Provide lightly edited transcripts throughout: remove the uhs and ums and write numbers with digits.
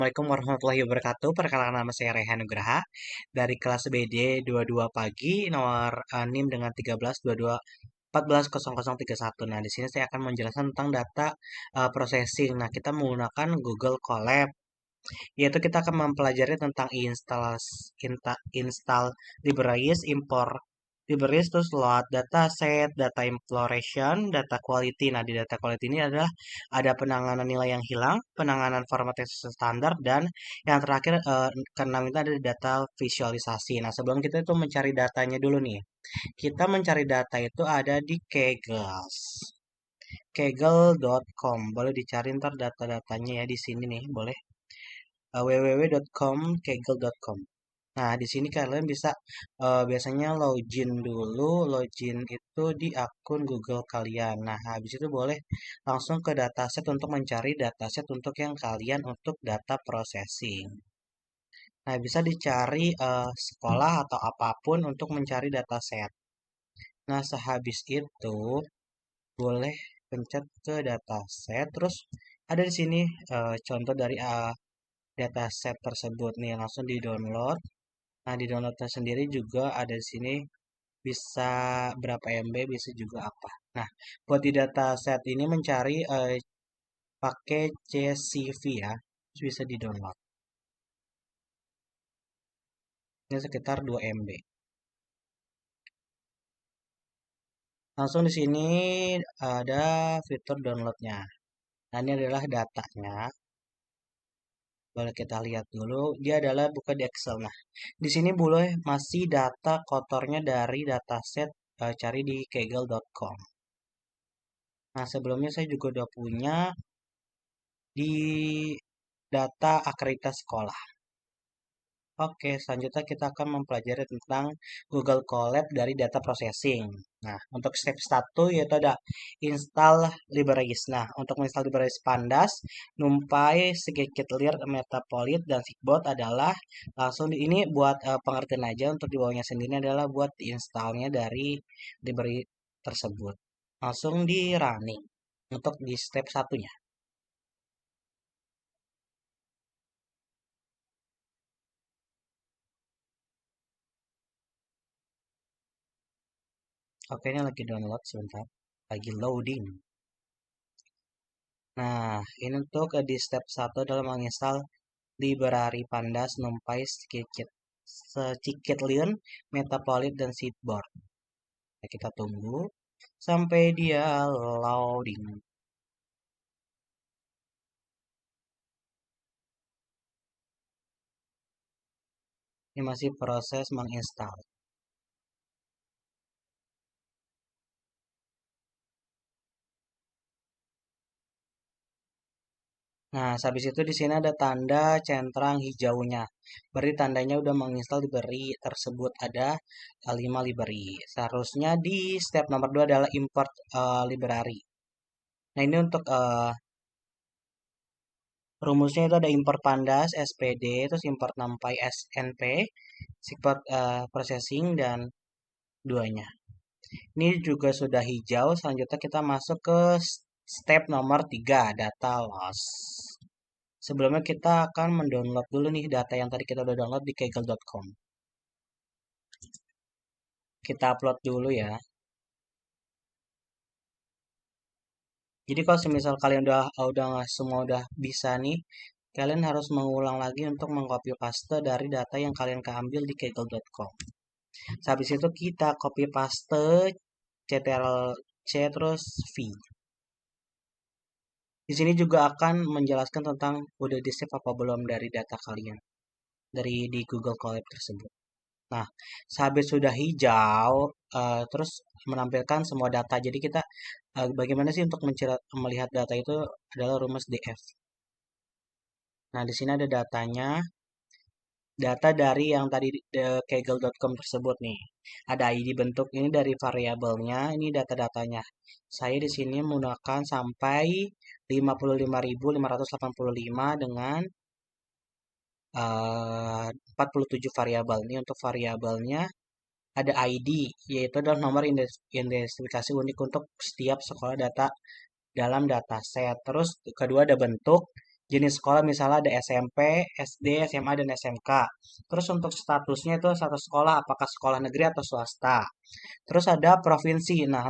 Assalamualaikum warahmatullahi wabarakatuh. Perkenalkan nama saya Rehan Nugraha dari kelas BD 22 pagi nomor NIM dengan 1322 140031. Nah, di sini saya akan menjelaskan tentang data processing. Nah, kita menggunakan Google Colab, yaitu kita akan mempelajari tentang install libraries, import libraries, terus load data set, data imploration, data quality. Nah, di data quality ini adalah ada penanganan nilai yang hilang, penanganan format text standar, dan yang terakhir keenam itu ada data visualisasi. Nah, sebelum kita itu mencari datanya dulu nih, kita mencari data itu ada di Kaggle. Kaggle.com. Boleh dicari ntar data-datanya ya di sini nih, boleh. www.kaggle.com. Nah, di sini kalian bisa biasanya login dulu, login itu di akun Google kalian. Nah, habis itu boleh langsung ke dataset untuk mencari dataset untuk yang kalian untuk data processing. Nah, bisa dicari sekolah atau apapun untuk mencari dataset. Nah, sehabis itu boleh pencet ke dataset, terus ada di sini contoh dari dataset tersebut nih, langsung di-download. Nah, di downloadnya sendiri juga ada di sini bisa berapa MB, bisa juga apa. Nah, buat di dataset ini mencari pakai CSV ya, terus bisa di download. Ini sekitar 2 MB. Langsung di sini ada fitur downloadnya. Nah, ini adalah datanya. Boleh kita lihat dulu. Dia adalah buka di Excel. Nah, di sini boleh masih data kotornya dari dataset cari di kaggle.com. Nah, sebelumnya saya juga udah punya di data akreditasi sekolah. Oke, selanjutnya kita akan mempelajari tentang Google Colab dari data processing. Nah, untuk step 1 yaitu ada install libraries. Nah, untuk menginstal libraries Pandas, NumPy, Scikit-learn, Matplotlib, dan Flipboard adalah langsung ini buat pengertian aja, untuk di bawahnya sendiri adalah buat installnya dari library tersebut. Langsung di running untuk di step satunya. Oke, ini lagi download sebentar. Lagi loading. Nah, ini untuk di step 1 adalah menginstal library Pandas, NumPy, Scikit-learn, Matplotlib, dan Seedboard. Nah, kita tunggu sampai dia loading. Ini masih proses menginstal. Nah, habis itu di sini ada tanda centang hijaunya. Berarti tandanya udah menginstal library tersebut, ada 5 library. Seharusnya di step nomor 2 adalah import library. Nah, ini untuk rumusnya itu ada import pandas, SPD, terus import numpy, SNP, import processing, dan duanya. Ini juga sudah hijau. Selanjutnya kita masuk ke step nomor 3, data loss. Sebelumnya kita akan mendownload dulu nih data yang tadi kita udah download di kaggle.com. Kita upload dulu ya. Jadi kalau semisal kalian udah semua udah bisa nih, kalian harus mengulang lagi untuk mengcopy paste dari data yang kalian ambil di kaggle.com. Habis itu kita copy paste Ctrl C terus V. Di sini juga akan menjelaskan tentang udah di save apa belum dari data kalian dari di Google Colab tersebut. Nah, sehabis sudah hijau, terus menampilkan semua data. Jadi kita bagaimana sih untuk melihat data itu adalah rumus DF. Nah, di sini ada datanya. Data dari yang tadi kaggle.com tersebut nih. Ada ID bentuk ini dari variabelnya, ini data-datanya. Saya di sini menggunakan sampai 55.585 dengan 47 variabel. Ini untuk variabelnya ada ID, yaitu adalah nomor identifikasi unik untuk setiap sekolah data dalam dataset. Terus kedua ada bentuk, jenis sekolah misalnya ada SMP, SD, SMA, dan SMK. Terus untuk statusnya itu status sekolah apakah sekolah negeri atau swasta. Terus ada provinsi. Nah,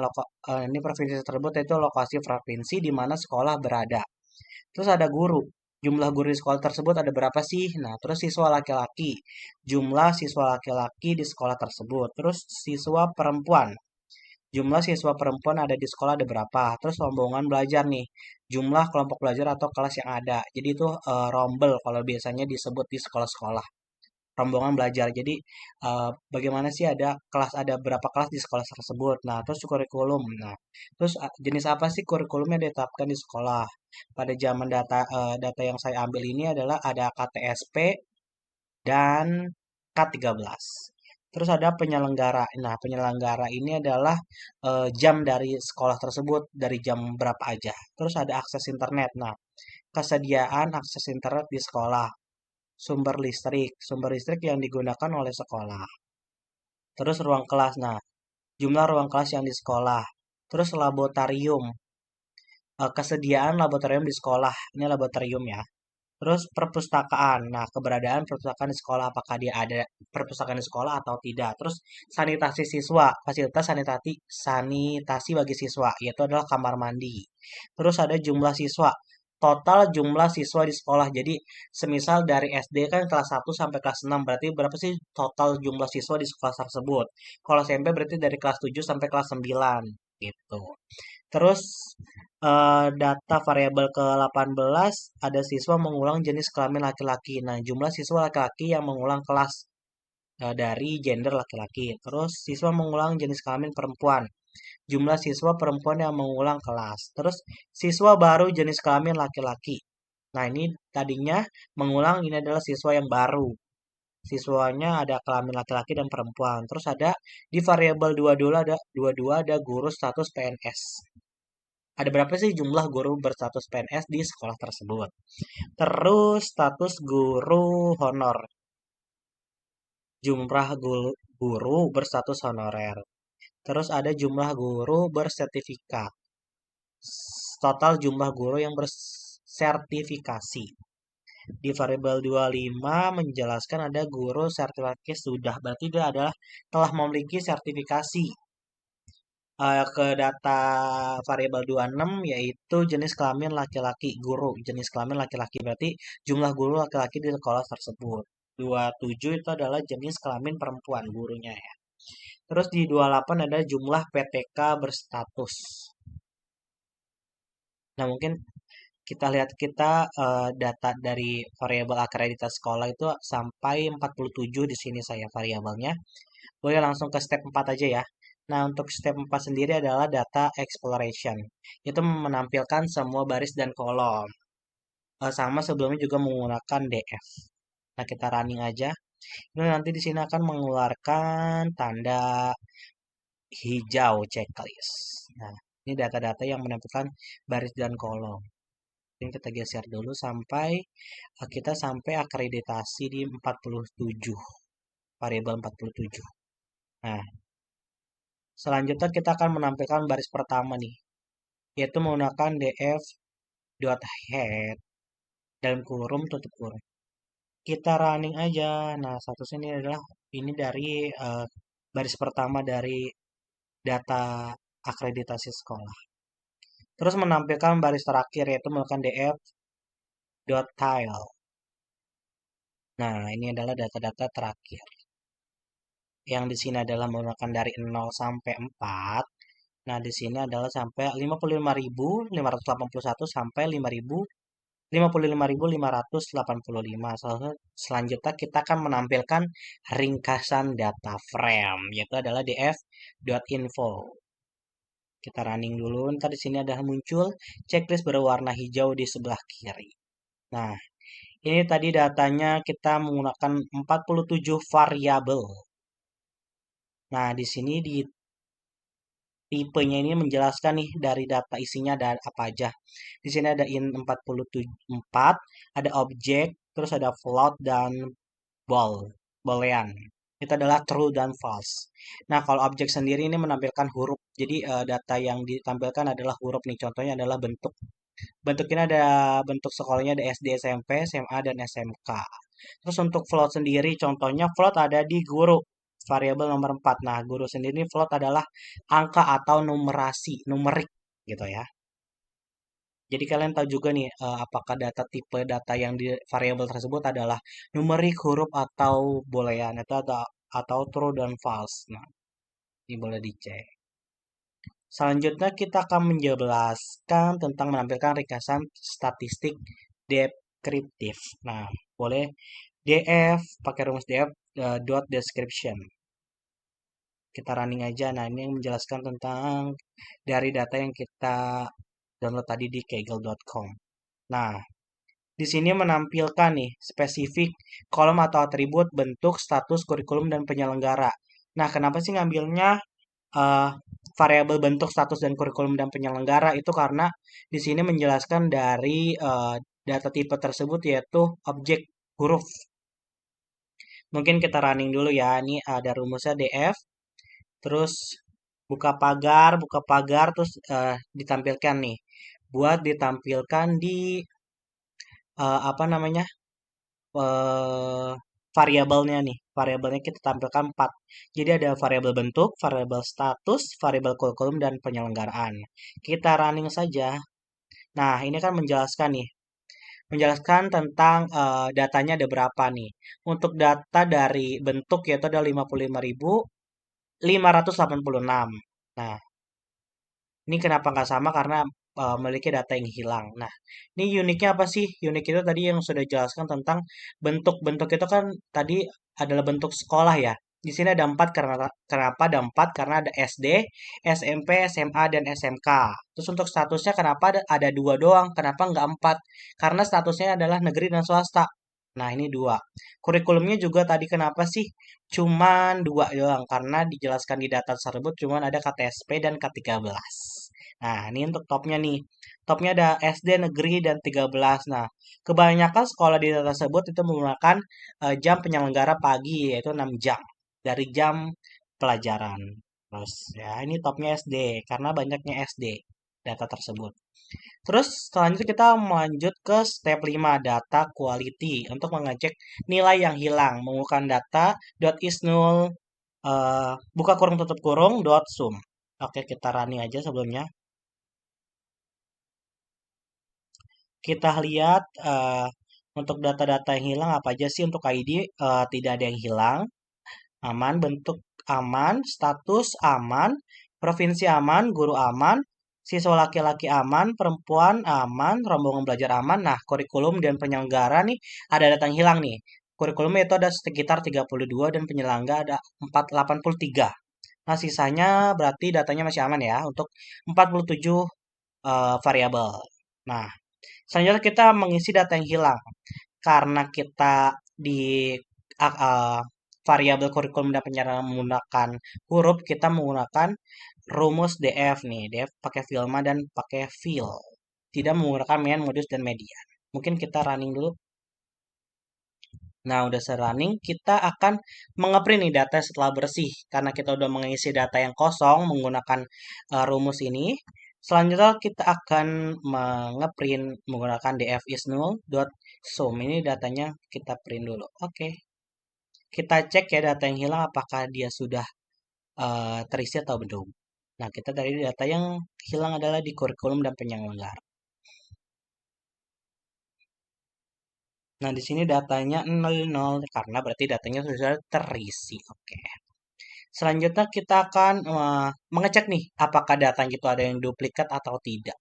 ini provinsi tersebut itu lokasi provinsi di mana sekolah berada. Terus ada guru. Jumlah guru di sekolah tersebut ada berapa sih? Nah, terus siswa laki-laki. Jumlah siswa laki-laki di sekolah tersebut. Terus siswa perempuan. Jumlah siswa perempuan ada di sekolah ada berapa? Terus rombongan belajar nih. Jumlah kelompok belajar atau kelas yang ada. Jadi itu rombel kalau biasanya disebut di sekolah-sekolah. Rombongan belajar. Jadi bagaimana sih ada berapa kelas di sekolah tersebut. Nah, terus kurikulum. Nah, terus jenis apa sih kurikulum yang ditetapkan di sekolah? Pada zaman data yang saya ambil ini adalah ada KTSP dan K13. Terus ada penyelenggara. Nah, penyelenggara ini adalah jam dari sekolah tersebut, dari jam berapa aja. Terus ada akses internet. Nah, kesediaan akses internet di sekolah. Sumber listrik yang digunakan oleh sekolah. Terus ruang kelas. Nah, jumlah ruang kelas yang di sekolah. Terus laboratorium. Kesediaan laboratorium di sekolah. Ini laboratorium ya. Terus perpustakaan. Nah, keberadaan perpustakaan di sekolah, apakah dia ada perpustakaan di sekolah atau tidak. Terus sanitasi siswa, fasilitas sanitasi bagi siswa, yaitu adalah kamar mandi. Terus ada jumlah siswa, total jumlah siswa di sekolah. Jadi, semisal dari SD kan kelas 1 sampai kelas 6, berarti berapa sih total jumlah siswa di sekolah tersebut? Kalau SMP berarti dari kelas 7 sampai kelas 9, gitu. Terus data variabel ke-18 ada siswa mengulang jenis kelamin laki-laki. Nah, jumlah siswa laki-laki yang mengulang kelas dari gender laki-laki. Terus siswa mengulang jenis kelamin perempuan. Jumlah siswa perempuan yang mengulang kelas. Terus siswa baru jenis kelamin laki-laki. Nah, ini tadinya mengulang ini adalah siswa yang baru. Siswanya ada kelamin laki-laki dan perempuan. Terus ada di variabel 22 ada guru status PNS. Ada berapa sih jumlah guru berstatus PNS di sekolah tersebut? Terus status guru honor. Jumlah guru berstatus honorer. Terus ada jumlah guru bersertifikat. Total jumlah guru yang bersertifikasi. Di variabel 25 menjelaskan ada guru sertifikasi sudah. Berarti dia adalah telah memiliki sertifikasi. Ke data variabel 26 yaitu jenis kelamin laki-laki guru jenis kelamin laki-laki berarti jumlah guru laki-laki di sekolah tersebut. 27 itu adalah jenis kelamin perempuan gurunya ya. Terus di 28 ada jumlah PTK berstatus. Nah, mungkin data dari variabel akreditasi sekolah itu sampai 47 di sini saya variabelnya. Boleh langsung ke step 4 aja ya. Nah, untuk step 4 sendiri adalah data exploration. Itu menampilkan semua baris dan kolom. Sama sebelumnya juga menggunakan DF. Nah, kita running aja. Ini nanti di sini akan mengeluarkan tanda hijau checklist. Nah, ini data-data yang menampilkan baris dan kolom. Ini kita geser dulu sampai kita sampai akreditasi di 47. Variabel 47. Nah, selanjutnya kita akan menampilkan baris pertama nih, yaitu menggunakan df.head dalam kurung tutup kurung. Kita running aja. Nah, status ini dari baris pertama dari data akreditasi sekolah. Terus menampilkan baris terakhir yaitu menggunakan df.tile. Nah, ini adalah data-data terakhir. Yang di sini adalah menggunakan dari 0 sampai 4. Nah, di sini adalah sampai 55.581 sampai 55.585. Selanjutnya kita akan menampilkan ringkasan data frame, yaitu adalah df.info. Kita running dulu. Ntar di sini ada muncul checklist berwarna hijau di sebelah kiri. Nah, ini tadi datanya kita menggunakan 47 variabel. Nah, di sini di tipenya ini menjelaskan nih dari data isinya ada apa aja. Di sini ada in44, ada objek, terus ada float dan boolean. Itu adalah true dan false. Nah, kalau objek sendiri ini menampilkan huruf. Jadi data yang ditampilkan adalah huruf nih. Contohnya adalah bentuk. Bentuknya ada bentuk sekolahnya ada SD, SMP, SMA, dan SMK. Terus untuk float sendiri, contohnya float ada di guru, variabel nomor 4. Nah, guru sendiri float adalah angka atau numerasi, numerik gitu ya. Jadi kalian tahu juga nih, apakah data tipe data yang di variabel tersebut adalah numerik, huruf, atau boolean, itu atau true dan false. Nah, ini boleh dicek. Selanjutnya kita akan menjelaskan tentang menampilkan ringkasan statistik deskriptif. Nah, boleh DF, pakai rumus DF, dot description. Kita running aja. Nah, ini yang menjelaskan tentang dari data yang kita download tadi di kaggle.com. Nah, di sini menampilkan nih spesifik kolom atau atribut bentuk, status, kurikulum, dan penyelenggara. Nah, kenapa sih ngambilnya eh, variabel bentuk, status, dan kurikulum dan penyelenggara itu karena di sini menjelaskan dari data tipe tersebut yaitu objek huruf. Mungkin kita running dulu ya. Ini ada rumusnya df, terus buka pagar, terus ditampilkan nih. Buat ditampilkan di apa namanya eh, variabelnya nih. Variabelnya kita tampilkan 4. Jadi ada variabel bentuk, variabel status, variabel kurikulum, dan penyelenggaraan. Kita running saja. Nah, ini kan menjelaskan nih. Menjelaskan tentang datanya ada berapa nih. Untuk data dari bentuk yaitu ada 55.586. Nah, ini kenapa nggak sama? Karena memiliki data yang hilang. Nah, ini uniknya apa sih? Unik itu tadi yang sudah dijelaskan tentang bentuk. Bentuk itu kan tadi adalah bentuk sekolah ya. Di sini ada 4 karena kenapa ada 4? Karena ada SD, SMP, SMA, dan SMK. Terus untuk statusnya kenapa ada 2 doang? Kenapa nggak 4? Karena statusnya adalah negeri dan swasta. Nah, ini 2. Kurikulumnya juga tadi kenapa sih cuman 2 doang? Karena dijelaskan di data tersebut cuman ada KTSP dan K13. Nah, ini untuk topnya nih. Topnya ada SD negeri dan 13. Nah, kebanyakan sekolah di data tersebut itu menggunakan jam penyelenggara pagi yaitu 6 jam dari jam pelajaran. Terus ya ini topnya SD karena banyaknya SD data tersebut. Terus selanjutnya kita lanjut ke step 5 data quality untuk mengecek nilai yang hilang menggunakan data .is null buka kurung tutup kurung .sum. Oke, kita running aja sebelumnya. Kita lihat untuk data-data yang hilang apa aja sih untuk ID tidak ada yang hilang, aman, bentuk aman, status aman, provinsi aman, guru aman, siswa laki-laki aman, perempuan aman, rombongan belajar aman. Nah, kurikulum dan penyelenggara nih ada data yang hilang nih. Kurikulum itu ada sekitar 32 dan penyelenggara ada 483. Nah, sisanya berarti datanya masih aman ya untuk 47 variabel. Nah, selanjutnya kita mengisi data yang hilang. Karena kita di variabel kurikulum dan penyerangan menggunakan huruf, kita menggunakan rumus DF nih. DF pakai filma dan pakai fill. Tidak menggunakan main, modus, dan media. Mungkin kita running dulu. Nah, udah running, kita akan mengeprint nih data setelah bersih. Karena kita udah mengisi data yang kosong menggunakan rumus ini. Selanjutnya kita akan mengeprint menggunakan df is null dot sum. Ini datanya kita print dulu. Oke. Kita cek ya data yang hilang apakah dia sudah terisi atau belum. Nah, kita dari data yang hilang adalah di kurikulum dan penyelenggara. Nah, di sini datanya 00 karena berarti datanya sudah terisi. Oke. Selanjutnya kita akan mengecek nih apakah data itu ada yang duplikat atau tidak.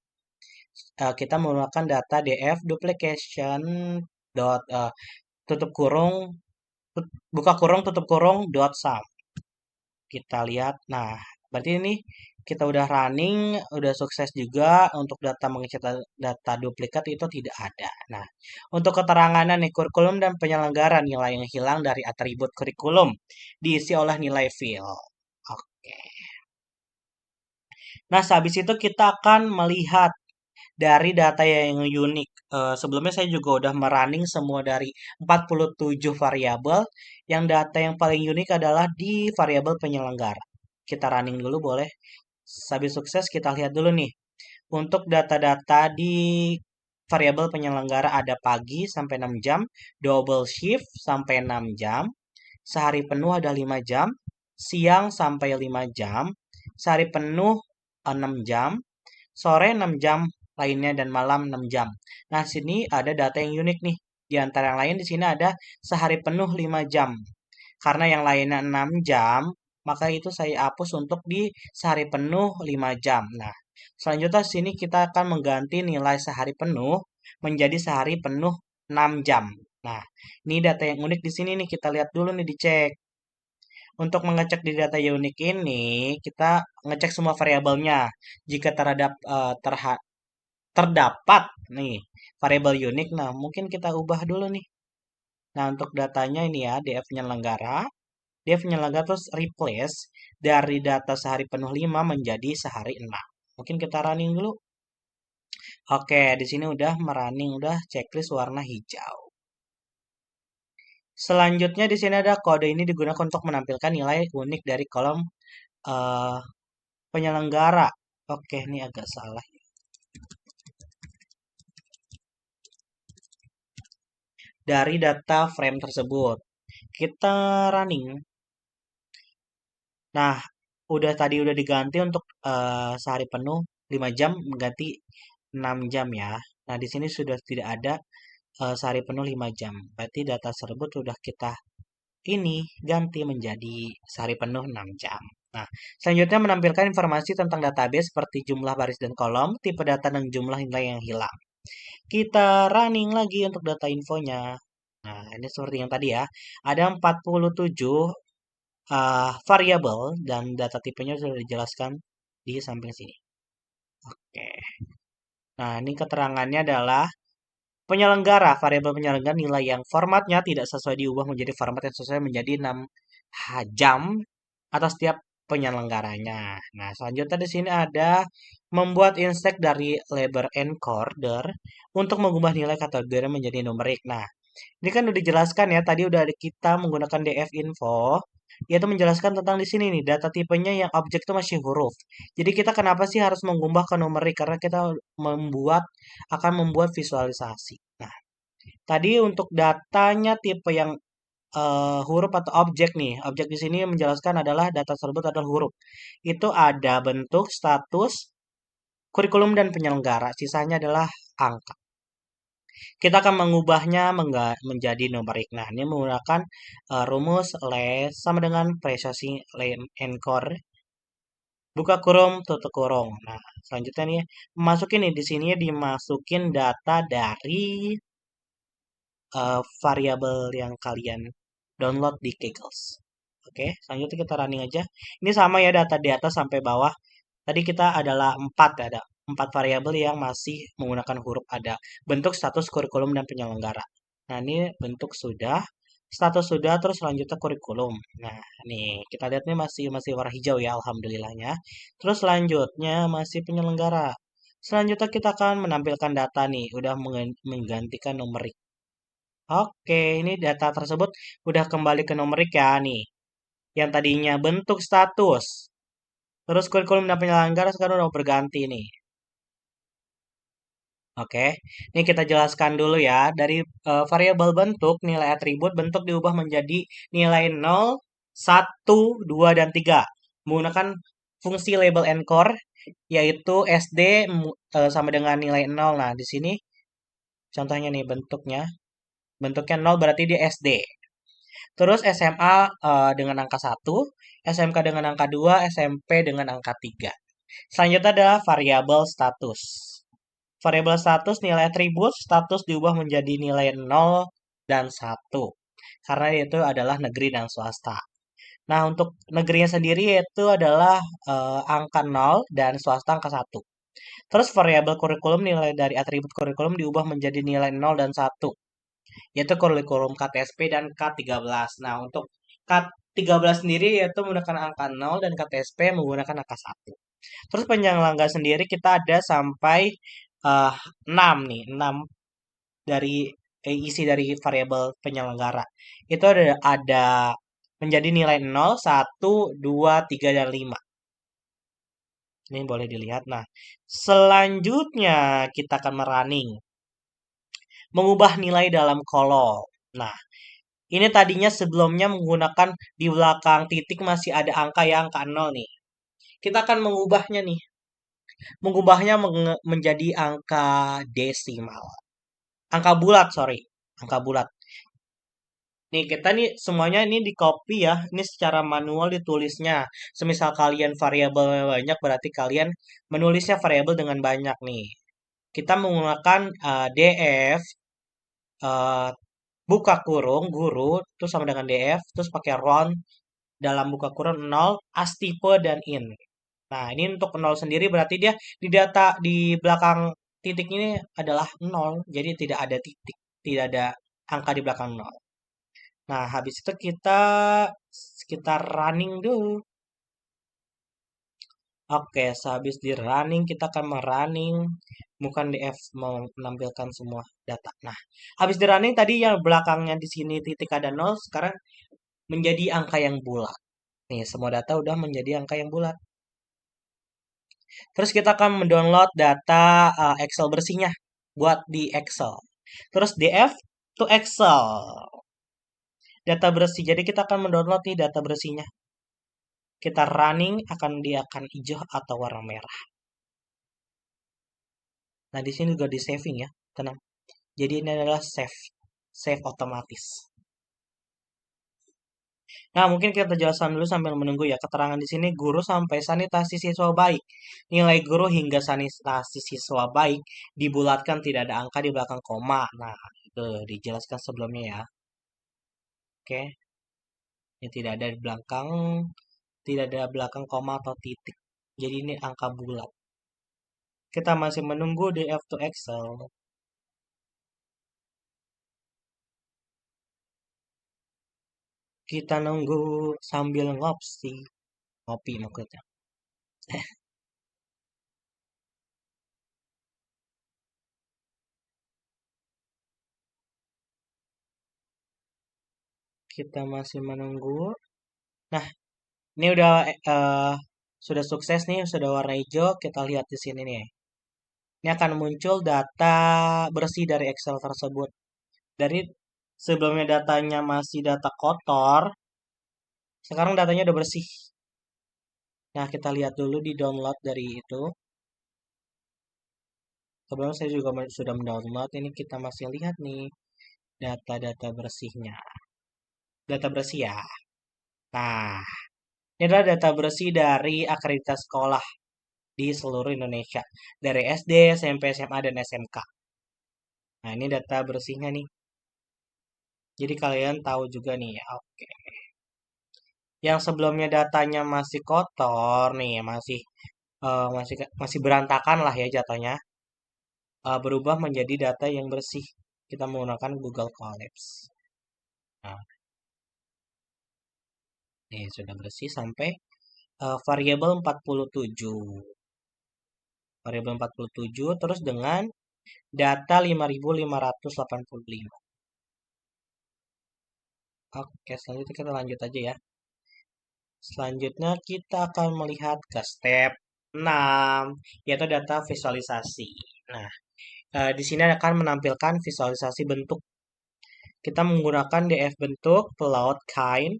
Kita menggunakan data df duplication dot tutup kurung buka kurung tutup kurung dot sum. Kita lihat. Nah, berarti ini kita udah running, udah sukses juga untuk data mengecek data duplikat itu tidak ada. Nah, untuk keterangannya nih kurikulum dan penyelenggara nilai yang hilang dari atribut kurikulum diisi oleh nilai fill. Oke. Nah, sehabis itu kita akan melihat dari data yang unik. Sebelumnya saya juga udah merunning semua dari 47 variabel. Yang data yang paling unik adalah di variabel penyelenggara. Kita running dulu boleh. Habis sukses kita lihat dulu nih. Untuk data-data di variabel penyelenggara ada pagi sampai 6 jam, double shift sampai 6 jam, sehari penuh ada 5 jam, siang sampai 5 jam, sehari penuh 6 jam, sore 6 jam lainnya dan malam 6 jam. Nah, sini ada data yang unik nih. Di antara yang lain di sini ada sehari penuh 5 jam. Karena yang lainnya 6 jam, maka itu saya hapus untuk di sehari penuh 5 jam. Nah, selanjutnya sini kita akan mengganti nilai sehari penuh menjadi sehari penuh 6 jam. Nah, ini data yang unik di sini nih kita lihat dulu nih dicek. Untuk mengecek di data unik ini, kita ngecek semua variabelnya. Jika terdapat nih variabel unik, nah mungkin kita ubah dulu nih. Nah, untuk datanya ini ya, DF penyelenggara. DF penyelenggara terus replace dari data sehari penuh 5 menjadi sehari 6. Mungkin kita running dulu. Oke, di sini udah merunning, udah checklist warna hijau. Selanjutnya di sini ada kode ini digunakan untuk menampilkan nilai unik dari kolom eh, penyelenggara. Oke, ini agak salah. Dari data frame tersebut. Kita running. Nah, udah diganti untuk sehari penuh 5 jam mengganti 6 jam ya. Nah, di sini sudah tidak ada sehari penuh 5 jam. Berarti data tersebut sudah kita ini ganti menjadi sehari penuh 6 jam. Nah, selanjutnya menampilkan informasi tentang database seperti jumlah baris dan kolom, tipe data dan jumlah nilai yang hilang. Kita running lagi untuk data infonya. Nah, ini seperti yang tadi ya. Ada 47 variabel dan data tipenya sudah dijelaskan di samping sini. Oke. Nah, ini keterangannya adalah penyelenggara, variabel penyelenggara nilai yang formatnya tidak sesuai diubah menjadi format yang sesuai menjadi 6 jam atas setiap penyelenggaranya. Nah, selanjutnya di sini ada membuat inspect dari label encoder untuk mengubah nilai kategori menjadi numerik. Nah, ini kan udah dijelaskan ya, tadi udah ada kita menggunakan DF info, yaitu menjelaskan tentang di sini nih, data tipenya yang objek itu masih huruf. Jadi kita kenapa sih harus mengubah ke numerik? Karena kita akan membuat visualisasi. Nah, tadi untuk datanya tipe yang huruf atau objek nih. Objek di sini menjelaskan adalah data tersebut adalah huruf. Itu ada bentuk, status, kurikulum, dan penyelenggara. Sisanya adalah angka. Kita akan mengubahnya menjadi numerik. Nah, ini menggunakan rumus less sama dengan precision encore buka kurung tutup kurung. Nah, selanjutnya nih masukin nih di sini dimasukin data dari variabel yang kalian download di Kaggle. Oke, selanjutnya kita running aja. Ini sama ya data di atas sampai bawah. Tadi kita adalah 4 ya, ada 4 variabel yang masih menggunakan huruf ada bentuk, status, kurikulum, dan penyelenggara. Nah, ini bentuk sudah, status sudah, terus selanjutnya kurikulum. Nah, nih kita lihat nih masih masih warna hijau ya, alhamdulillahnya. Terus selanjutnya masih penyelenggara. Selanjutnya kita akan menampilkan data nih, udah menggantikan numerik. Oke, ini data tersebut udah kembali ke numerik ya nih. Yang tadinya bentuk status. Terus kurikulum dan penyelenggara sekarang udah berganti nih. Oke, ini kita jelaskan dulu ya. Dari variabel bentuk, nilai atribut bentuk diubah menjadi nilai 0, 1, 2, dan 3. Menggunakan fungsi label encore, yaitu SD sama dengan nilai 0. Nah, di sini contohnya nih bentuknya. Bentuknya 0 berarti dia SD. Terus SMA dengan angka 1, SMK dengan angka 2, SMP dengan angka 3. Selanjutnya adalah variabel status. Variabel status nilai atribut status diubah menjadi nilai 0 dan 1. Karena itu adalah negeri dan swasta. Nah, untuk negerinya sendiri itu adalah angka 0 dan swasta angka 1. Terus variabel kurikulum nilai dari atribut kurikulum diubah menjadi nilai 0 dan 1. Yaitu kurikulum KTSP dan K13. Nah, untuk K13 sendiri yaitu menggunakan angka 0 dan KTSP menggunakan angka 1. Terus penyelenggara sendiri kita ada sampai eh, 6 nih, 6 dari isi dari variabel penyelenggara. Itu ada menjadi nilai 0, 1, 2, 3, dan 5. Ini boleh dilihat. Nah, selanjutnya kita akan merunning. Mengubah nilai dalam kolom. Nah, ini tadinya sebelumnya menggunakan di belakang titik masih ada angka ya, angka 0 nih. Kita akan mengubahnya nih. Mengubahnya menjadi angka desimal. Angka bulat, sorry. Angka bulat. Nih, kita nih semuanya ini di copy ya. Ini secara manual ditulisnya. Semisal kalian variabel banyak, berarti kalian menulisnya variabel dengan banyak nih. Kita menggunakan df eh, buka kurung guru terus sama dengan df terus pakai round dalam buka kurung 0 astipe dan in. Nah, ini untuk 0 sendiri berarti dia di data di belakang titik ini adalah 0. Jadi tidak ada titik, tidak ada angka di belakang 0. Nah, habis itu kita running dulu. Oke, sehabis di running kita akan merunning bukan df menampilkan semua data. Nah, habis di running tadi yang belakangnya di sini titik ada 0, sekarang menjadi angka yang bulat. Nih, semua data udah menjadi angka yang bulat. Terus kita akan mendownload data Excel bersihnya buat di Excel. Terus df to Excel. Data bersih. Jadi kita akan mendownload nih data bersihnya. Kita running dia akan hijau atau warna merah. Nah, di sini juga di saving ya. Tenang. Jadi ini adalah save otomatis. Nah, mungkin kita jelaskan dulu sambil menunggu ya. Keterangan di sini guru sampai sanitasi siswa baik. Nilai guru hingga sanitasi siswa baik dibulatkan tidak ada angka di belakang koma. Nah, itu dijelaskan sebelumnya ya. Oke. Ini tidak ada belakang koma atau titik. Jadi ini angka bulat. Kita masih menunggu df to Excel. Kita nunggu sambil ngopi. Ngopi maksudnya. Kita masih menunggu. Nah, ini udah sudah sukses nih, sudah warna hijau. Kita lihat di sini nih. Ini akan muncul data bersih dari Excel tersebut. Dari sebelumnya datanya masih data kotor, sekarang datanya udah bersih. Nah, kita lihat dulu di download dari itu. Sebelum saya juga sudah mendownload, ini kita masih lihat nih data-data bersihnya. Data bersih ya. Nah, ini adalah data bersih dari akreditasi sekolah di seluruh Indonesia. Dari SD, SMP, SMA, dan SMK. Nah, ini data bersihnya nih. Jadi kalian tahu juga nih ya. Oke. Yang sebelumnya datanya masih kotor nih, masih berantakan lah ya jatuhnya. Berubah menjadi data yang bersih. Kita menggunakan Google Collapse. Nah, ini sudah bersih sampai variabel 47. Variabel 47 terus dengan data 5585. Oke, selanjutnya kita lanjut aja ya. Selanjutnya kita akan melihat ke step 6, yaitu data visualisasi. Nah, di sini akan menampilkan visualisasi bentuk. Kita menggunakan df bentuk, plot, kind.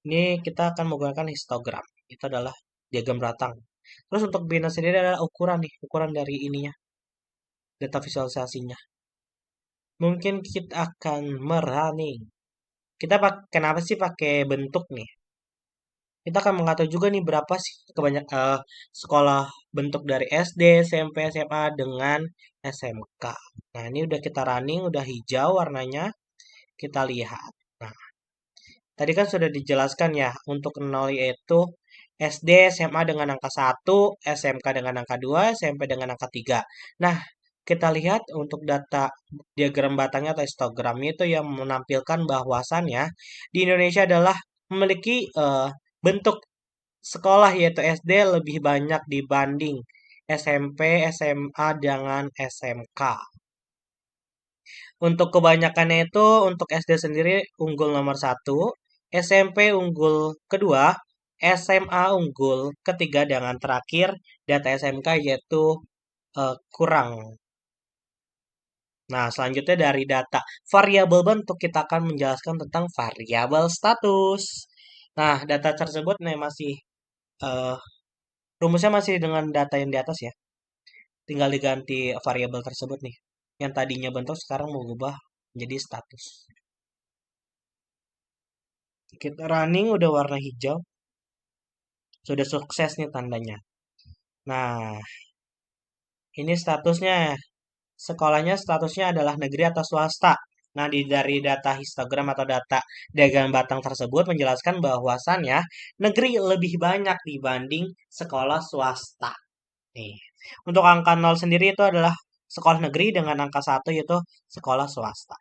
Ini kita akan menggunakan histogram. Itu adalah diagram batang. Terus untuk bina sendiri adalah ukuran nih, ukuran dari ininya, data visualisasinya. Mungkin kita akan merunning. Kenapa sih pakai bentuk nih? Kita akan mengatur juga nih berapa sih sekolah bentuk dari SD, SMP, SMA dengan SMK. Nah, ini udah kita running, udah hijau warnanya. Kita lihat. Nah, tadi kan sudah dijelaskan ya, untuk nol yaitu SD, SMA dengan angka 1, SMK dengan angka 2, SMP dengan angka 3. Nah, kita lihat untuk data diagram batangnya atau histogramnya itu yang menampilkan bahwasannya di Indonesia adalah memiliki bentuk sekolah yaitu SD lebih banyak dibanding SMP, SMA dengan SMK. Untuk kebanyakannya itu, untuk SD sendiri unggul nomor 1, SMP unggul kedua, SMA unggul, ketiga dengan terakhir data SMK yaitu kurang. Nah, selanjutnya dari data variabel bentuk kita akan menjelaskan tentang variabel status. Nah, data tersebut nih masih eh, rumusnya masih dengan data yang di atas ya. Tinggal diganti variabel tersebut nih. Yang tadinya bentuk sekarang mau ubah menjadi status. Kita running udah warna hijau. Sudah sukses nih tandanya. Nah, ini statusnya. Sekolahnya statusnya adalah negeri atau swasta. Nah, dari data histogram atau data diagram batang tersebut menjelaskan bahwasannya negeri lebih banyak dibanding sekolah swasta. Nih, untuk angka 0 sendiri itu adalah sekolah negeri dengan angka 1 yaitu sekolah swasta.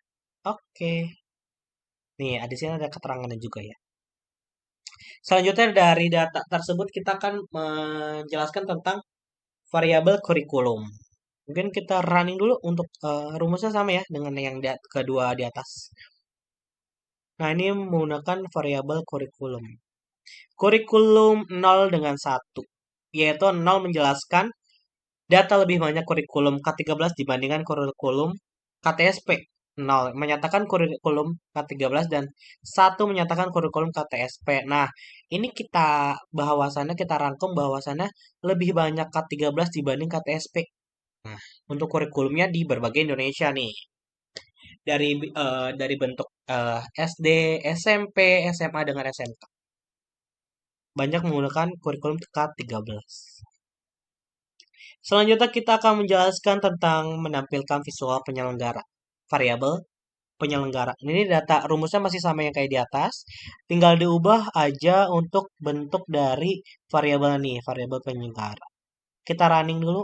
Oke. Nih, di sini ada keterangannya juga ya. Selanjutnya dari data tersebut kita akan menjelaskan tentang variabel kurikulum. Mungkin kita running dulu untuk rumusnya sama ya dengan yang kedua di atas. Nah, ini menggunakan variabel kurikulum. Kurikulum 0 dengan 1. Yaitu 0 menjelaskan data lebih banyak kurikulum K13 dibandingkan kurikulum KTSP. 0 menyatakan kurikulum K13 dan 1 menyatakan kurikulum KTSP. Nah, ini kita bahwasannya kita rangkum bahwasannya lebih banyak K13 dibanding KTSP. Nah, untuk kurikulumnya di berbagai Indonesia nih. Dari bentuk SD, SMP, SMA dengan SMK. Banyak menggunakan kurikulum K13. Selanjutnya kita akan menjelaskan tentang menampilkan visual penyelenggara. Variabel penyelenggara. Ini data rumusnya masih sama yang kayak di atas. Tinggal diubah aja untuk bentuk dari variabel nih, variabel penyelenggara. Kita running dulu.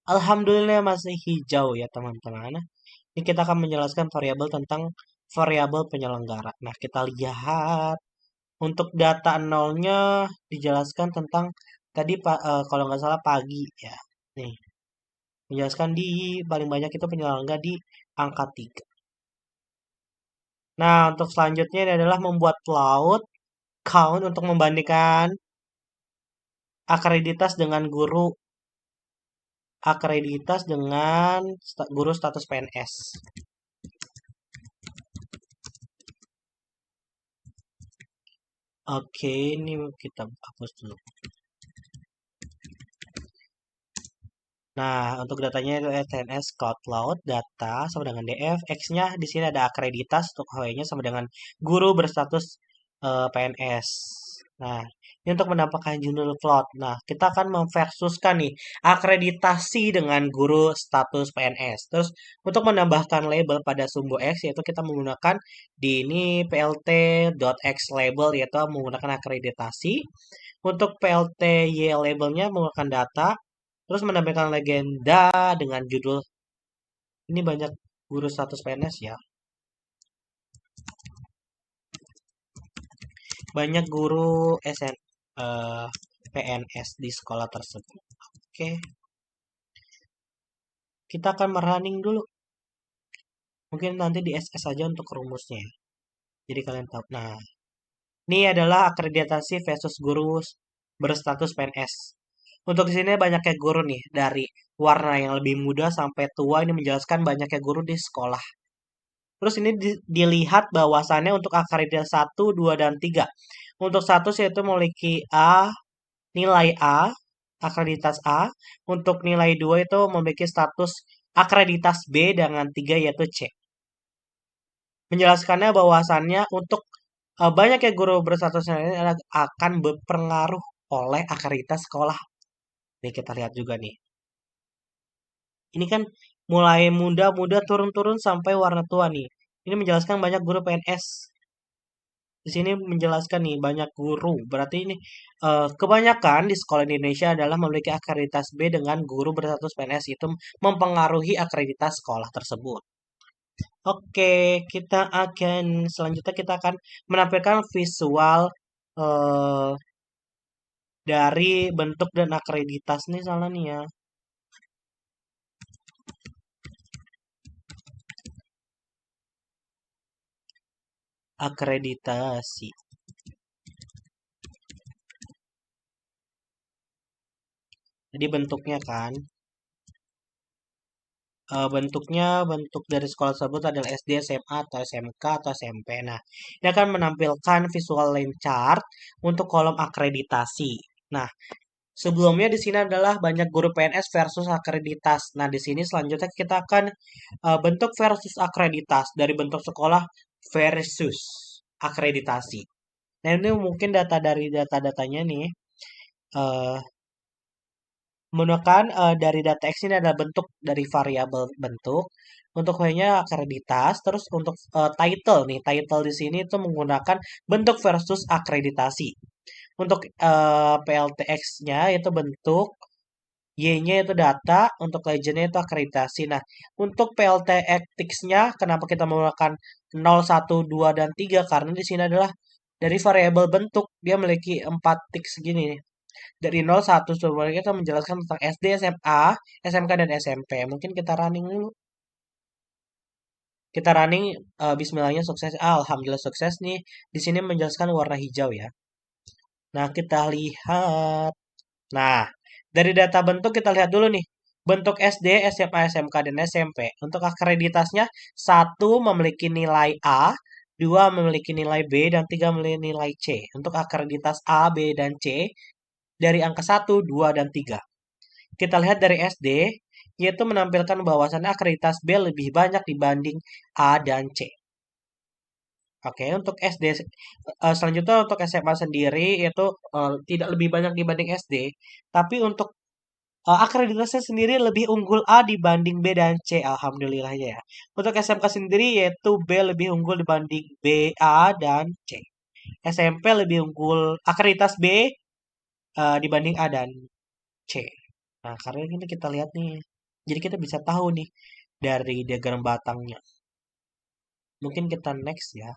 Alhamdulillah masih hijau ya teman-teman. Ini kita akan menjelaskan variabel tentang variabel penyelenggara. Nah, kita lihat untuk data nolnya dijelaskan tentang tadi kalau nggak salah pagi ya. Nih, menjelaskan di paling banyak itu penyelenggara di angka 3. Nah, untuk selanjutnya ini adalah membuat plot count untuk membandingkan akreditas dengan guru akreditas dengan guru status PNS. Oke, ini kita hapus dulu. Nah, untuk datanya itu SNS Cloud Cloud data sama dengan DF, X-nya di sini ada akreditas untuk HW-nya sama dengan guru berstatus PNS. Nah, ini untuk mendapatkan judul Cloud. Nah, kita akan memversuskan nih akreditasi dengan guru status PNS. Terus untuk menambahkan label pada sumbu X yaitu kita menggunakan di ini plt.x label yaitu menggunakan akreditasi. Untuk PLTY labelnya menggunakan data. Terus menampilkan legenda dengan judul ini banyak guru status PNS ya. Banyak guru PNS di sekolah tersebut. Oke, kita akan merunning dulu. Mungkin nanti di SS saja untuk rumusnya ya. Jadi kalian tahu. Nah, ini adalah akreditasi versus guru berstatus PNS. Untuk di sini banyaknya guru nih dari warna yang lebih muda sampai tua ini menjelaskan banyaknya guru di sekolah. Terus ini dilihat bahwasannya untuk akreditasi 1, 2, dan 3. Untuk 1 yaitu memiliki nilai A, akreditas A. Untuk nilai 2 itu memiliki status akreditas B dengan 3 yaitu C. Menjelaskannya bahwasannya untuk banyaknya guru berstatus ini akan berpengaruh oleh akreditas sekolah. Nih kita lihat juga nih. Ini kan mulai muda-muda turun-turun sampai warna tua nih. Ini menjelaskan banyak guru PNS. Di sini menjelaskan nih banyak guru. Berarti ini kebanyakan di sekolah di Indonesia adalah memiliki akreditas B dengan guru berstatus PNS itu mempengaruhi akreditas sekolah tersebut. Oke, kita akan selanjutnya kita akan menampilkan visual eh, dari bentuk dan akreditas nih salah nih ya. Akreditasi. Jadi bentuknya kan, bentuknya bentuk dari sekolah tersebut adalah SD, SMA, atau SMK, atau SMP. Nah, ini akan menampilkan visual line chart untuk kolom akreditasi. Nah, sebelumnya di sini adalah banyak guru PNS versus akreditas. Nah, di sini selanjutnya kita akan bentuk versus akreditas dari bentuk sekolah versus akreditasi. Nah, ini mungkin data dari data-datanya nih. eh Menggunakan dari data X ini adalah bentuk dari variabel bentuk. Untuk Y-nya akreditas, terus untuk title nih, title di sini itu menggunakan bentuk versus akreditasi. Untuk PLTX-nya itu bentuk, Y-nya itu data, untuk legend-nya itu akreditasi. Nah, untuk PLTX-nya kenapa kita menggunakan 0, 1, 2, dan 3? Karena di sini adalah dari variabel bentuk, dia memiliki 4 tick segini nih. Dari 0, 1, sebenarnya kita menjelaskan tentang SD, SMA, SMK, dan SMP. Mungkin kita running dulu. Kita running, bismillahnya sukses. Alhamdulillah sukses nih. Di sini menjelaskan warna hijau ya. Nah, kita lihat. Nah, dari data bentuk kita lihat dulu nih. Bentuk SD, SMA, SMK, dan SMP. Untuk akreditasnya, satu memiliki nilai A, dua memiliki nilai B, dan tiga memiliki nilai C. Untuk akreditas A, B, dan C dari angka satu, 2, dan 3. Kita lihat dari SD, yaitu menampilkan bahwasannya akreditas B lebih banyak dibanding A dan C. Oke, untuk SD, selanjutnya untuk SMA sendiri itu tidak lebih banyak dibanding SD, tapi untuk akreditasnya sendiri lebih unggul A dibanding B dan C, alhamdulillahnya ya. Untuk SMK sendiri yaitu B lebih unggul dibanding B, A, dan C. SMP lebih unggul akreditas B dibanding A dan C. Nah, karena ini kita lihat nih. Jadi kita bisa tahu nih dari diagram batangnya. Mungkin kita next ya.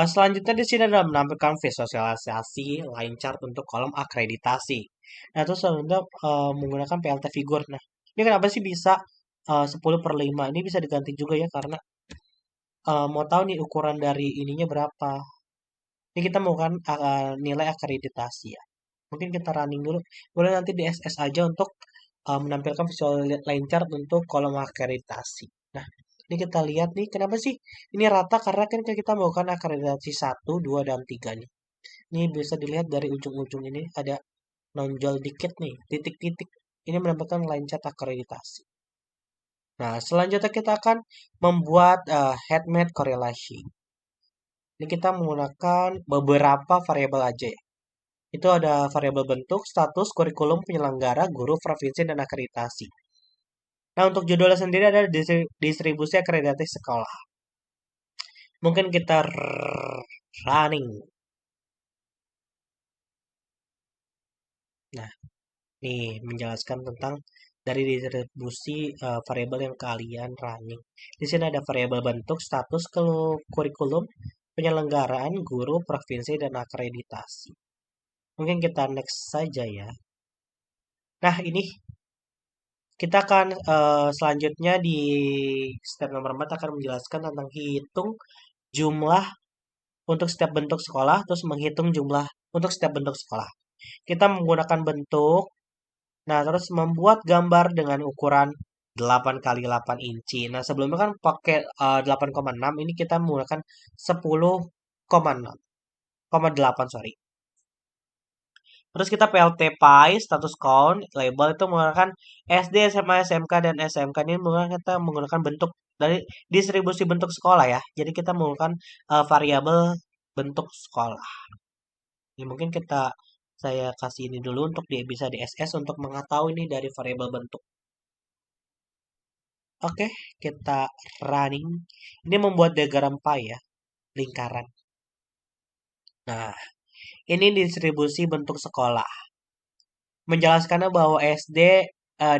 Selanjutnya di sini adalah menampilkan visualisasi line chart untuk kolom akreditasi. Nah, terus selanjutnya menggunakan PLT figur. Nah, ini kenapa sih bisa 10 per 5? Ini bisa diganti juga ya karena mau tahu nih ukuran dari ininya berapa. Ini kita mau kan nilai akreditasi ya. Mungkin kita running dulu. Boleh nanti di SS aja untuk menampilkan visual line chart untuk kolom akreditasi. Nah, ini kita lihat nih, kenapa sih ini rata? Karena kan kita melakukan akreditasi satu, 2, dan 3 nih. Ini bisa dilihat dari ujung-ujung ini ada nonjol dikit nih, titik-titik. Ini menampilkan line chart akreditasi. Nah, selanjutnya kita akan membuat head map correlation. Ini kita menggunakan beberapa variabel aja ya. Itu ada variabel bentuk, status, kurikulum, penyelenggara, guru, provinsi, dan akreditasi. Nah, untuk judulnya sendiri ada distribusi akreditasi sekolah. Mungkin kita running. Nah, nih menjelaskan tentang dari distribusi variabel yang kalian running. Di sini ada variabel bentuk, status, kurikulum, penyelenggaraan, guru, provinsi, dan akreditasi. Mungkin kita next saja ya. Nah, ini kita akan selanjutnya di step nomor 4 akan menjelaskan tentang hitung jumlah untuk setiap bentuk sekolah, terus menghitung jumlah untuk setiap bentuk sekolah. Kita menggunakan bentuk, nah terus membuat gambar dengan ukuran 8 kali 8 inci. Nah, sebelumnya kan pakai 8,6, ini kita menggunakan 10,6, 8, sorry. Terus kita PLT PI, status count, label itu menggunakan SD, SMA, SMK, dan SMK ini kita menggunakan bentuk dari distribusi bentuk sekolah ya. Jadi kita menggunakan variabel bentuk sekolah. Ini mungkin saya kasih ini dulu untuk bisa di SS untuk mengetahui ini dari variabel bentuk. Oke, kita running. Ini membuat diagram pie ya, lingkaran. Nah, ini distribusi bentuk sekolah. Menjelaskannya bahwa SD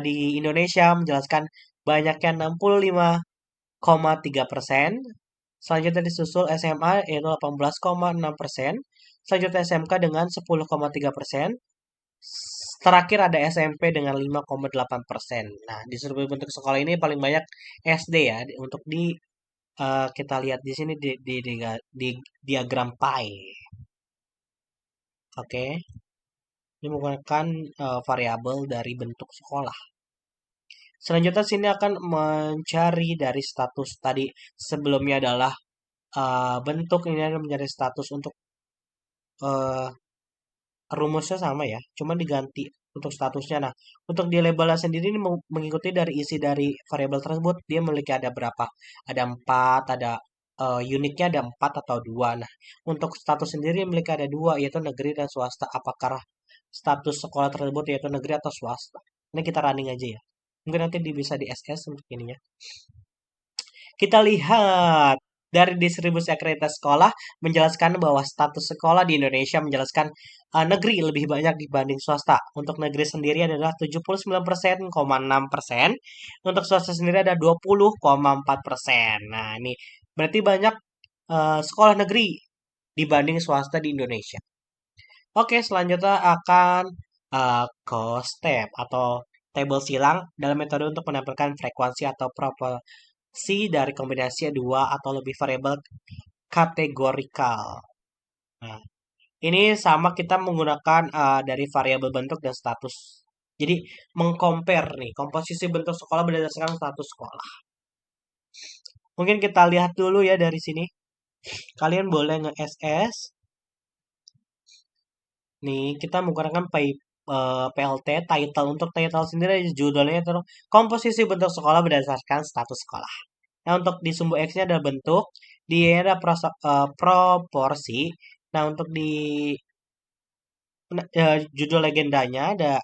di Indonesia menjelaskan banyaknya 65,3%. Selanjutnya disusul SMA yaitu 18,6%. Selanjutnya SMK dengan 10,3%. Terakhir ada SMP dengan 5,8%. Nah, distribusi bentuk sekolah ini paling banyak SD ya. Untuk kita lihat di sini di diagram pie. Oke. Ini menggunakan variabel dari bentuk sekolah. Selanjutnya sini akan mencari dari status tadi sebelumnya adalah bentuk ini akan menjadi status untuk eh, rumusnya sama ya, cuma diganti untuk statusnya. Nah, untuk di labelnya sendiri ini mengikuti dari isi dari variabel tersebut, dia memiliki ada berapa? Ada 4, ada unitnya ada 4 atau 2. Nah, untuk status sendiri memiliki ada 2, yaitu negeri dan swasta. Apakah status sekolah tersebut yaitu negeri atau swasta? Ini kita running aja ya. Mungkin nanti bisa di SS untuk ininya. Kita lihat dari distribusi akreditasi sekolah menjelaskan bahwa status sekolah di Indonesia menjelaskan negeri lebih banyak dibanding swasta. Untuk negeri sendiri adalah 79,6%, untuk swasta sendiri ada 20,4%. Nah, ini berarti banyak sekolah negeri dibanding swasta di Indonesia. Oke, selanjutnya akan step atau tabel silang dalam metode untuk menampilkan frekuensi atau proporsi dari kombinasi dua atau lebih variabel kategorikal. Nah, ini sama kita menggunakan dari variabel bentuk dan status. Jadi mengcompare nih komposisi bentuk sekolah berdasarkan status sekolah. Mungkin kita lihat dulu ya dari sini. Kalian boleh nge-SS. Nih, kita menggunakan PLT title. Untuk title sendiri judulnya itu komposisi bentuk sekolah berdasarkan status sekolah. Nah, untuk di sumbu X-nya ada bentuk, di Y ada proporsi. Nah, untuk di judul legendanya ada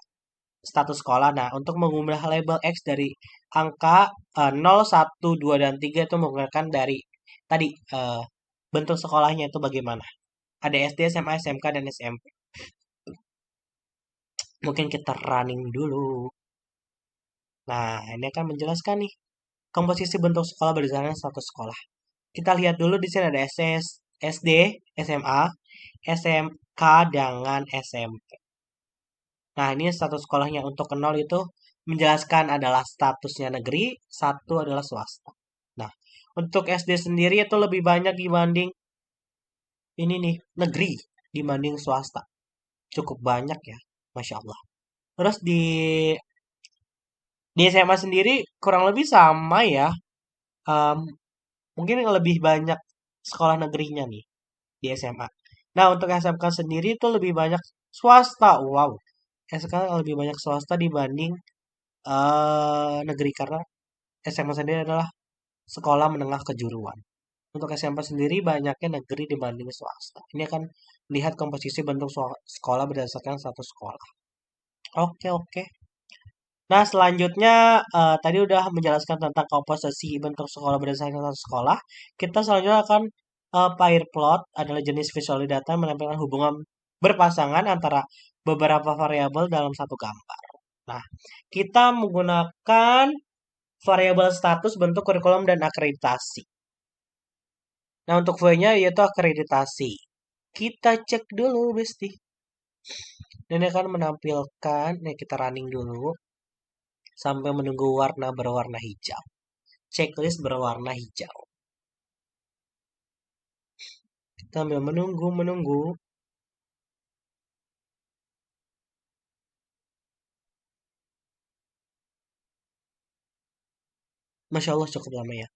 status sekolah. Nah, untuk mengubah label X dari angka 0, 1, 2, dan 3 itu menggunakan dari tadi bentuk sekolahnya itu bagaimana. Ada SD, SMA, SMK, dan SMP. Mungkin kita running dulu. Nah, ini akan menjelaskan nih komposisi bentuk sekolah berdasarkan status sekolah. Kita lihat dulu di sini ada SD, SMA, SMK dengan SMP. Nah, ini status sekolahnya untuk ke 0 itu menjelaskan adalah statusnya negeri, satu adalah swasta. Nah, untuk SD sendiri itu lebih banyak dibanding ini nih, negeri dibanding swasta. Cukup banyak ya, Masya Allah. Terus di SMA sendiri kurang lebih sama ya. Em, Mungkin lebih banyak sekolah negerinya nih di SMA. Nah, untuk SMK sendiri itu lebih banyak swasta. Wow, SMK lebih banyak swasta dibanding negeri karena SMA sendiri adalah sekolah menengah kejuruan. Untuk SMA sendiri banyaknya negeri dibanding swasta. Ini akan lihat komposisi bentuk sekolah berdasarkan status sekolah. Oke, oke. Nah, selanjutnya tadi udah menjelaskan tentang komposisi bentuk sekolah berdasarkan status sekolah. Kita selanjutnya akan pair plot adalah jenis visual data menampilkan hubungan berpasangan antara beberapa variabel dalam satu gambar. Nah, kita menggunakan variabel status bentuk kurikulum dan akreditasi. Nah, untuk V-nya yaitu akreditasi. Kita cek dulu, Besti. Dan ini akan menampilkan, nih kita running dulu sampai menunggu warna berwarna hijau. Checklist berwarna hijau. Kita sambil menunggu. Masya Allah cukup lama ya.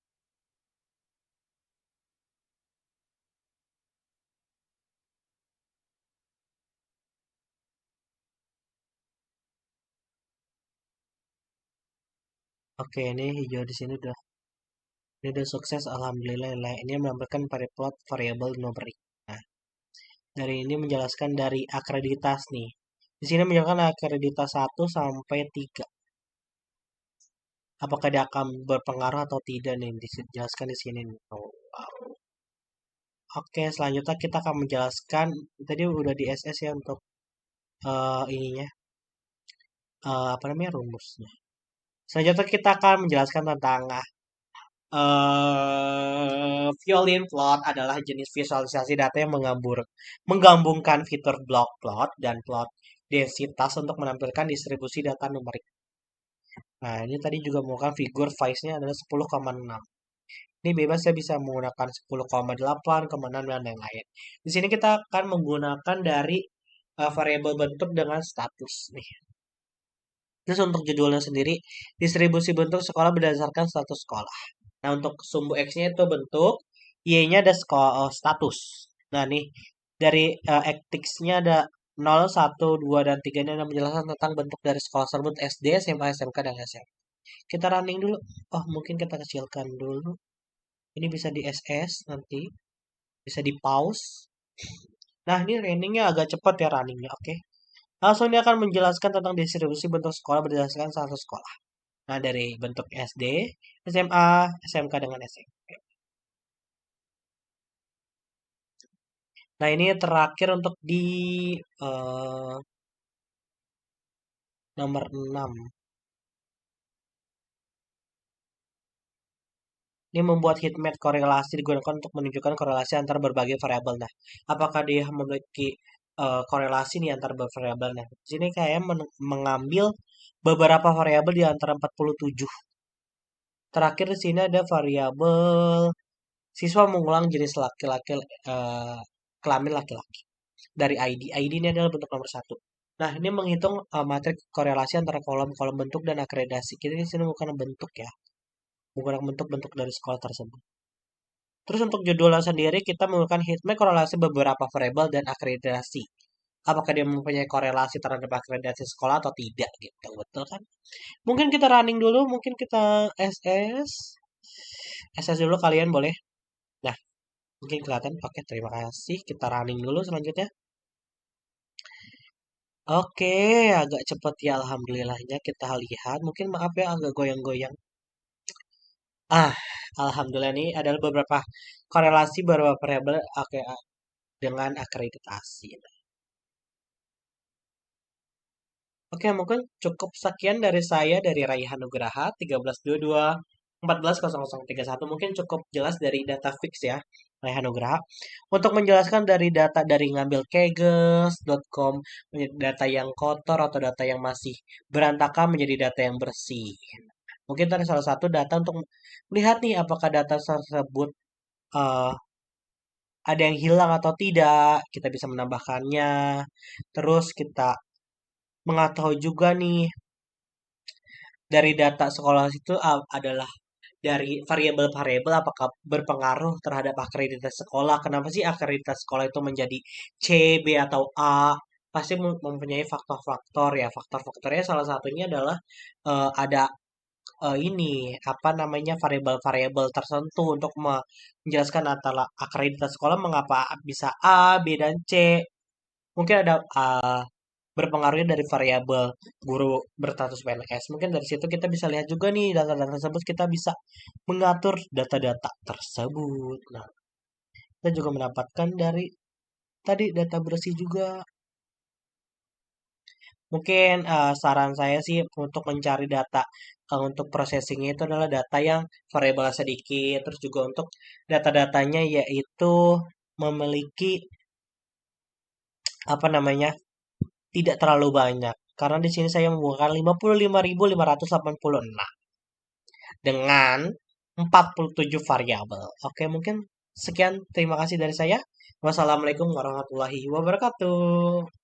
Oke, ini hijau di sini udah sukses. Alhamdulillah. Ini menampilkan plot variabel numerik. Nah, dari ini menjelaskan dari akreditas nih. Di sini menjelaskan akreditas 1 sampai 3. Apakah dia akan berpengaruh atau tidak nih dijelaskan di sini. Oh, wow. Oke, selanjutnya kita akan menjelaskan tadi udah di SS ya untuk ininya apa namanya rumusnya. Selanjutnya kita akan menjelaskan tentang violin plot adalah jenis visualisasi data yang menggabungkan fitur block plot dan plot densitas untuk menampilkan distribusi data numerik. Nah, ini tadi juga menggunakan figur size-nya adalah 10,6. Ini bebas ya bisa menggunakan 10,8, 6 dan yang lain. Di sini kita akan menggunakan dari variabel bentuk dengan status nih. Terus untuk judulnya sendiri, distribusi bentuk sekolah berdasarkan status sekolah. Nah, untuk sumbu X-nya itu bentuk, Y-nya ada status. Nah, nih dari ethics-nya ada 0, 1, 2, dan 3 ini ada menjelaskan tentang bentuk dari sekolah tersebut SD, SMA, SMK, dan SMA. Kita running dulu. Oh, mungkin kita kecilkan dulu. Ini bisa di SS nanti, bisa di pause. Nah, ini runningnya agak cepat ya runningnya, oke. Langsung dia akan menjelaskan tentang distribusi bentuk sekolah berdasarkan satu sekolah. Nah, dari bentuk SD, SMA, SMK dengan SMP. Nah, ini terakhir untuk di eh, nomor 6. Ini membuat heatmap korelasi digunakan untuk menunjukkan korelasi antar berbagai variabel. Nah, apakah dia memiliki korelasi nih antar variabel? Nah, di sini kayak mengambil beberapa variabel di antara 47. Terakhir di sini ada variabel siswa mengulang jenis laki-laki kelamin laki-laki dari ID. ID ini adalah bentuk nomor satu. Nah, ini menghitung matrik korelasi antara kolom-kolom bentuk dan akreditasi. Kita di sini bukan bentuk ya, menggunakan bentuk-bentuk dari sekolah tersebut. Terus untuk judulnya sendiri kita menggunakan heatmap korelasi beberapa variabel dan akreditasi. Apakah dia mempunyai korelasi terhadap akreditasi sekolah atau tidak gitu, betul kan? Mungkin kita running dulu, mungkin kita SS. SS dulu kalian boleh. Nah, mungkin kelihatan. Oke, terima kasih. Kita running dulu selanjutnya. Oke, agak cepat ya alhamdulillahnya kita lihat. Mungkin maaf ya agak goyang-goyang. Ah, alhamdulillah ini adalah beberapa korelasi beberapa variabel oke, dengan akreditasi. Oke, mungkin cukup sekian dari saya dari Raihan Nugraha 1322 140031. Mungkin cukup jelas dari data fix ya, Raihan Nugraha. Untuk menjelaskan dari data dari ngambil kegels.com, data yang kotor atau data yang masih berantakan menjadi data yang bersih. Mungkin tadi salah satu data untuk melihat nih apakah data tersebut eh, ada yang hilang atau tidak. Kita bisa menambahkannya. Terus kita mengetahui juga nih dari data sekolah itu adalah dari variabel-variabel apakah berpengaruh terhadap akreditasi sekolah. Kenapa sih akreditasi sekolah itu menjadi C, B, atau A? Pasti mempunyai faktor-faktor ya. Faktor-faktornya salah satunya adalah ada ini apa namanya variabel-variabel tertentu untuk menjelaskan antara akreditasi sekolah mengapa bisa A, B, dan C. Mungkin ada berpengaruhnya dari variabel guru berstatus PNS. Mungkin dari situ kita bisa lihat juga nih data-data tersebut kita bisa mengatur data-data tersebut. Nah, kita juga mendapatkan dari tadi data bersih juga. Mungkin saran saya sih untuk mencari data untuk processingnya itu adalah data yang variabel sedikit. Terus juga untuk data-datanya yaitu memiliki apa namanya tidak terlalu banyak. Karena di sini saya membutuhkan 55.586 dengan 47 variabel. Oke, mungkin sekian. Terima kasih dari saya. Wassalamualaikum warahmatullahi wabarakatuh.